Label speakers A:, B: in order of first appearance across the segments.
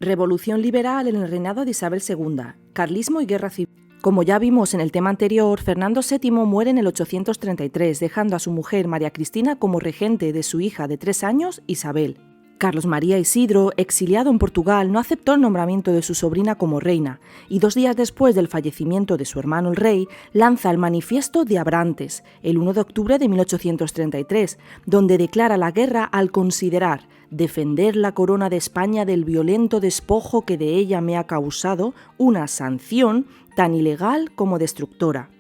A: Revolución liberal en el reinado de Isabel II, carlismo y guerra civil. Como ya vimos en el tema anterior, Fernando VII muere en el 833, dejando a su mujer María Cristina como regente de su hija de 3 años, Isabel. Carlos María Isidro, exiliado en Portugal, no aceptó el nombramiento de su sobrina como reina y 2 días después del fallecimiento de su hermano el rey, lanza el Manifiesto de Abrantes, el 1 de octubre de 1833, donde declara la guerra al considerar defender la corona de España del violento despojo que de ella me ha causado una sanción tan ilegal como destructora.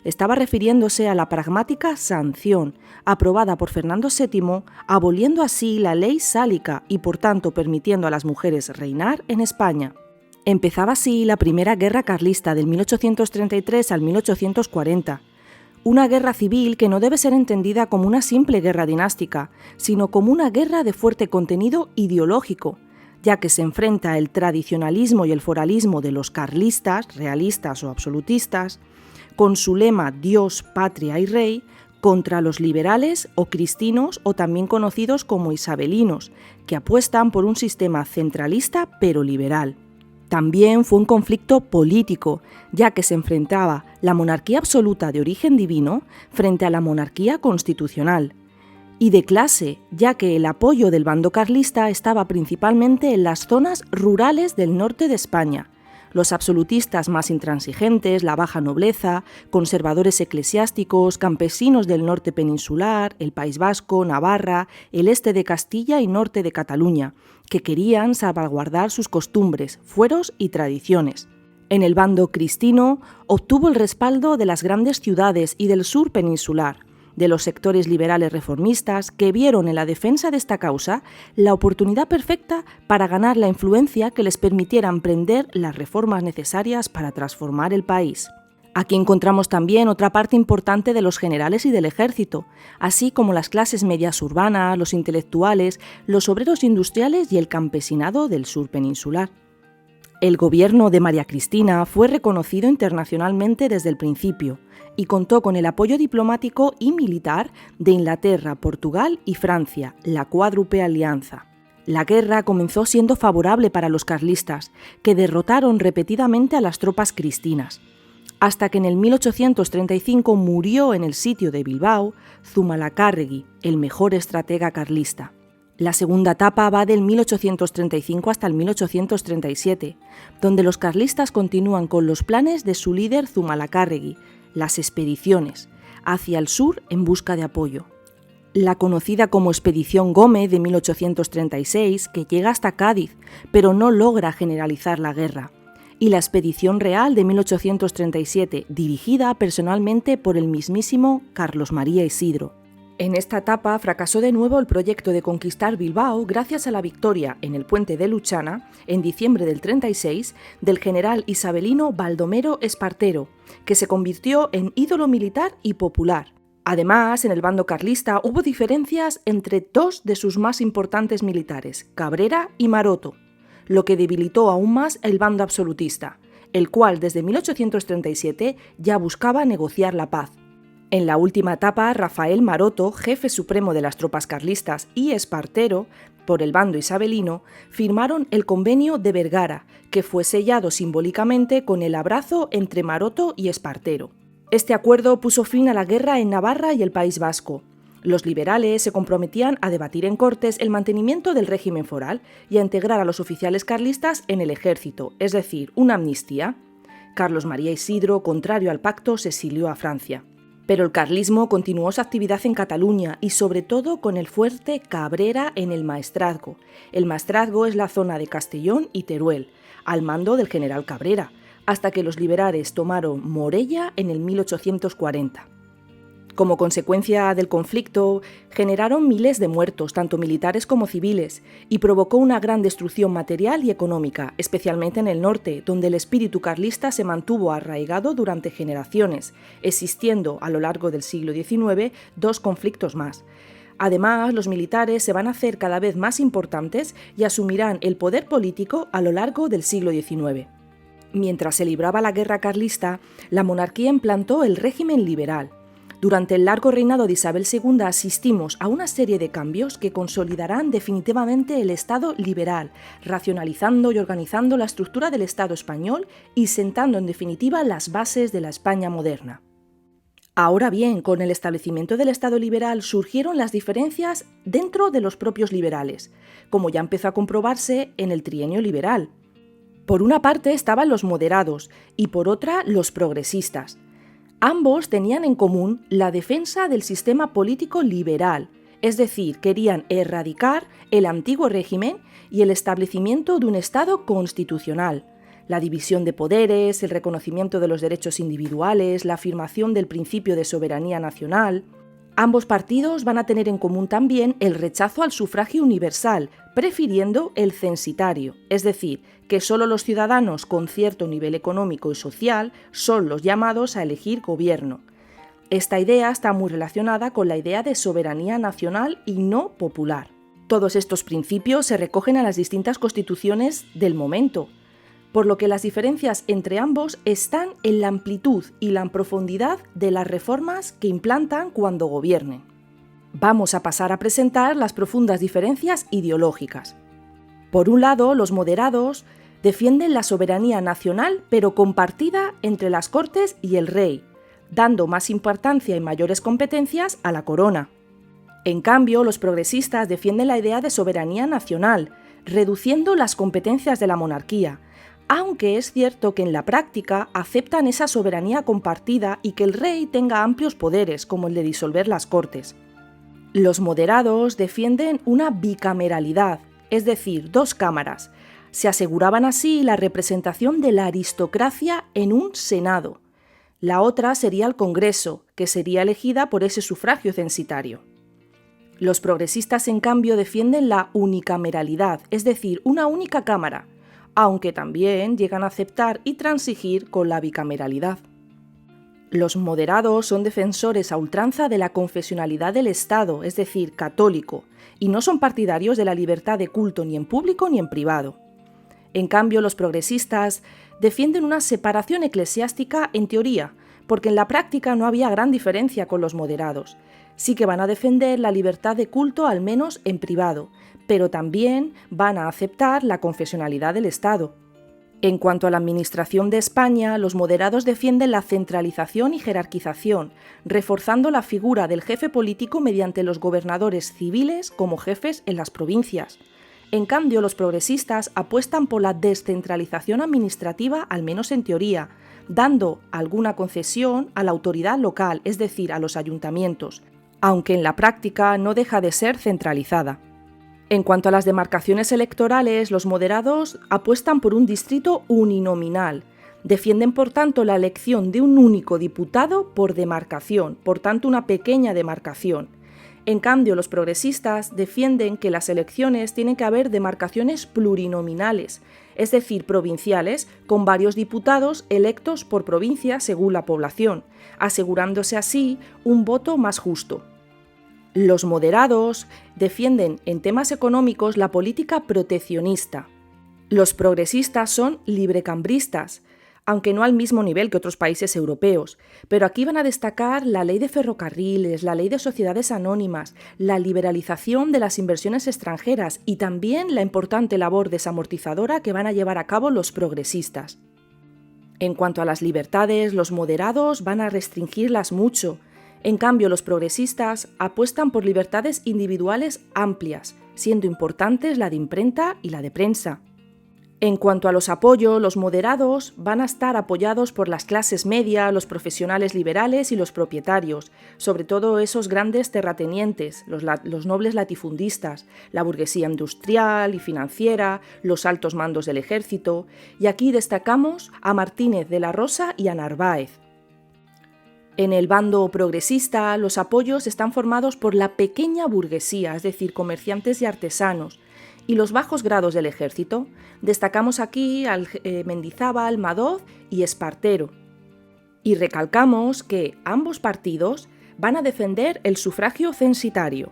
A: Estaba refiriéndose a la pragmática sanción, aprobada por Fernando VII, aboliendo así la ley sálica y por tanto permitiendo a las mujeres reinar en España. Empezaba así la primera guerra carlista del 1833 al 1840, una guerra civil que no debe ser entendida como una simple guerra dinástica, sino como una guerra de fuerte contenido ideológico, ya que se enfrenta el tradicionalismo y el foralismo de los carlistas, realistas o absolutistas, con su lema Dios, Patria y Rey, contra los liberales o cristinos o también conocidos como isabelinos, que apuestan por un sistema centralista pero liberal. También fue un conflicto político, ya que se enfrentaba la monarquía absoluta de origen divino frente a la monarquía constitucional, y de clase, ya que el apoyo del bando carlista estaba principalmente en las zonas rurales del norte de España. Los absolutistas más intransigentes, la baja nobleza, conservadores eclesiásticos, campesinos del norte peninsular, el País Vasco, Navarra, el este de Castilla y norte de Cataluña, que querían salvaguardar sus costumbres, fueros y tradiciones. En el bando cristino obtuvo el respaldo de las grandes ciudades y del sur peninsular, de los sectores liberales reformistas que vieron en la defensa de esta causa la oportunidad perfecta para ganar la influencia que les permitiera emprender las reformas necesarias para transformar el país. Aquí encontramos también otra parte importante de los generales y del ejército, así como las clases medias urbanas, los intelectuales, los obreros industriales y el campesinado del sur peninsular. El gobierno de María Cristina fue reconocido internacionalmente desde el principio y contó con el apoyo diplomático y militar de Inglaterra, Portugal y Francia, la Cuádruple Alianza. La guerra comenzó siendo favorable para los carlistas, que derrotaron repetidamente a las tropas cristinas, hasta que en el 1835 murió en el sitio de Bilbao Zumalacárregui, el mejor estratega carlista. La segunda etapa va del 1835 hasta el 1837, donde los carlistas continúan con los planes de su líder Zumalacárregui, las expediciones, hacia el sur en busca de apoyo. La conocida como Expedición Gómez de 1836, que llega hasta Cádiz, pero no logra generalizar la guerra, y la Expedición Real de 1837, dirigida personalmente por el mismísimo Carlos María Isidro. En esta etapa fracasó de nuevo el proyecto de conquistar Bilbao gracias a la victoria en el puente de Luchana, en diciembre del 36, del general isabelino Baldomero Espartero, que se convirtió en ídolo militar y popular. Además, en el bando carlista hubo diferencias entre 2 de sus más importantes militares, Cabrera y Maroto, lo que debilitó aún más el bando absolutista, el cual desde 1837 ya buscaba negociar la paz. En la última etapa, Rafael Maroto, jefe supremo de las tropas carlistas, y Espartero, por el bando isabelino, firmaron el Convenio de Vergara, que fue sellado simbólicamente con el abrazo entre Maroto y Espartero. Este acuerdo puso fin a la guerra en Navarra y el País Vasco. Los liberales se comprometían a debatir en Cortes el mantenimiento del régimen foral y a integrar a los oficiales carlistas en el ejército, es decir, una amnistía. Carlos María Isidro, contrario al pacto, se exilió a Francia. Pero el carlismo continuó su actividad en Cataluña y sobre todo con el fuerte Cabrera en el Maestrazgo. El Maestrazgo es la zona de Castellón y Teruel, al mando del general Cabrera, hasta que los liberales tomaron Morella en el 1840. Como consecuencia del conflicto, generaron miles de muertos, tanto militares como civiles, y provocó una gran destrucción material y económica, especialmente en el norte, donde el espíritu carlista se mantuvo arraigado durante generaciones, existiendo a lo largo del siglo XIX 2 conflictos más. Además, los militares se van a hacer cada vez más importantes y asumirán el poder político a lo largo del siglo XIX. Mientras se libraba la guerra carlista, la monarquía implantó el régimen liberal. Durante el largo reinado de Isabel II asistimos a una serie de cambios que consolidarán definitivamente el Estado liberal, racionalizando y organizando la estructura del Estado español y sentando en definitiva las bases de la España moderna. Ahora bien, con el establecimiento del Estado liberal surgieron las diferencias dentro de los propios liberales, como ya empezó a comprobarse en el trienio liberal. Por una parte estaban los moderados y por otra los progresistas. Ambos tenían en común la defensa del sistema político liberal, es decir, querían erradicar el antiguo régimen y el establecimiento de un Estado constitucional, la división de poderes, el reconocimiento de los derechos individuales, la afirmación del principio de soberanía nacional. Ambos partidos van a tener en común también el rechazo al sufragio universal, prefiriendo el censitario, es decir, que solo los ciudadanos con cierto nivel económico y social son los llamados a elegir gobierno. Esta idea está muy relacionada con la idea de soberanía nacional y no popular. Todos estos principios se recogen en las distintas constituciones del momento, por lo que las diferencias entre ambos están en la amplitud y la profundidad de las reformas que implantan cuando gobiernen. Vamos a pasar a presentar las profundas diferencias ideológicas. Por un lado, los moderados defienden la soberanía nacional pero compartida entre las Cortes y el rey, dando más importancia y mayores competencias a la corona. En cambio, los progresistas defienden la idea de soberanía nacional, reduciendo las competencias de la monarquía, aunque es cierto que en la práctica aceptan esa soberanía compartida y que el rey tenga amplios poderes, como el de disolver las Cortes. Los moderados defienden una bicameralidad, es decir, 2 cámaras. Se aseguraban así la representación de la aristocracia en un Senado. La otra sería el Congreso, que sería elegida por ese sufragio censitario. Los progresistas, en cambio, defienden la unicameralidad, es decir, una única cámara, aunque también llegan a aceptar y transigir con la bicameralidad. Los moderados son defensores a ultranza de la confesionalidad del Estado, es decir, católico, y no son partidarios de la libertad de culto ni en público ni en privado. En cambio, los progresistas defienden una separación eclesiástica en teoría, porque en la práctica no había gran diferencia con los moderados. Sí que van a defender la libertad de culto al menos en privado, pero también van a aceptar la confesionalidad del Estado. En cuanto a la administración de España, los moderados defienden la centralización y jerarquización, reforzando la figura del jefe político mediante los gobernadores civiles como jefes en las provincias. En cambio, los progresistas apuestan por la descentralización administrativa, al menos en teoría, dando alguna concesión a la autoridad local, es decir, a los ayuntamientos, aunque en la práctica no deja de ser centralizada. En cuanto a las demarcaciones electorales, los moderados apuestan por un distrito uninominal. Defienden, por tanto, la elección de un único diputado por demarcación, por tanto, una pequeña demarcación. En cambio, los progresistas defienden que las elecciones tienen que haber demarcaciones plurinominales, es decir, provinciales, con varios diputados electos por provincia según la población, asegurándose así un voto más justo. Los moderados defienden en temas económicos la política proteccionista. Los progresistas son librecambristas, aunque no al mismo nivel que otros países europeos, pero aquí van a destacar la ley de ferrocarriles, la ley de sociedades anónimas, la liberalización de las inversiones extranjeras y también la importante labor desamortizadora que van a llevar a cabo los progresistas. En cuanto a las libertades, los moderados van a restringirlas mucho. En cambio, los progresistas apuestan por libertades individuales amplias, siendo importantes la de imprenta y la de prensa. En cuanto a los apoyos, los moderados van a estar apoyados por las clases medias, los profesionales liberales y los propietarios, sobre todo esos grandes terratenientes, los nobles latifundistas, la burguesía industrial y financiera, los altos mandos del ejército, y aquí destacamos a Martínez de la Rosa y a Narváez. En el bando progresista, los apoyos están formados por la pequeña burguesía, es decir, comerciantes y artesanos, y los bajos grados del ejército. Destacamos aquí al Mendizábal, Madoz y Espartero. Y recalcamos que ambos partidos van a defender el sufragio censitario.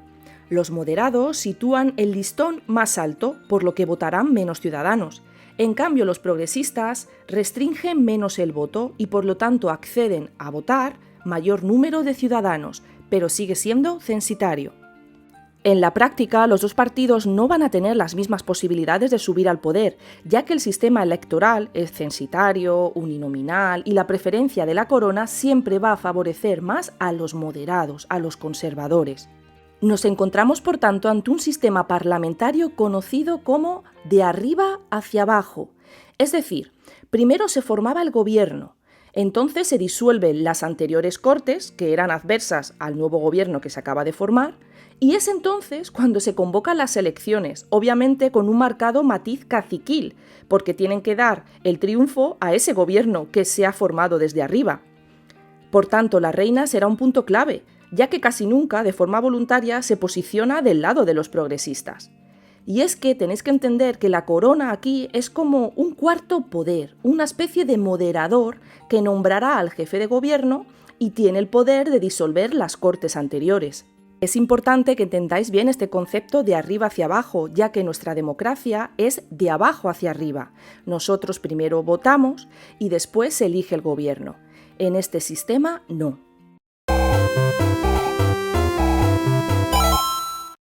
A: Los moderados sitúan el listón más alto, por lo que votarán menos ciudadanos. En cambio, los progresistas restringen menos el voto y por lo tanto acceden a votar mayor número de ciudadanos, pero sigue siendo censitario. En la práctica, los dos partidos no van a tener las mismas posibilidades de subir al poder, ya que el sistema electoral es censitario, uninominal y la preferencia de la corona siempre va a favorecer más a los moderados, a los conservadores. Nos encontramos, por tanto, ante un sistema parlamentario conocido como de arriba hacia abajo. Es decir, primero se formaba el gobierno, entonces se disuelven las anteriores cortes, que eran adversas al nuevo gobierno que se acaba de formar, y es entonces cuando se convocan las elecciones, obviamente con un marcado matiz caciquil, porque tienen que dar el triunfo a ese gobierno que se ha formado desde arriba. Por tanto, la reina será un punto clave, ya que casi nunca, de forma voluntaria, se posiciona del lado de los progresistas. Y es que tenéis que entender que la corona aquí es como un cuarto poder, una especie de moderador que nombrará al jefe de gobierno y tiene el poder de disolver las cortes anteriores. Es importante que entendáis bien este concepto de arriba hacia abajo, ya que nuestra democracia es de abajo hacia arriba. Nosotros primero votamos y después se elige el gobierno. En este sistema, no.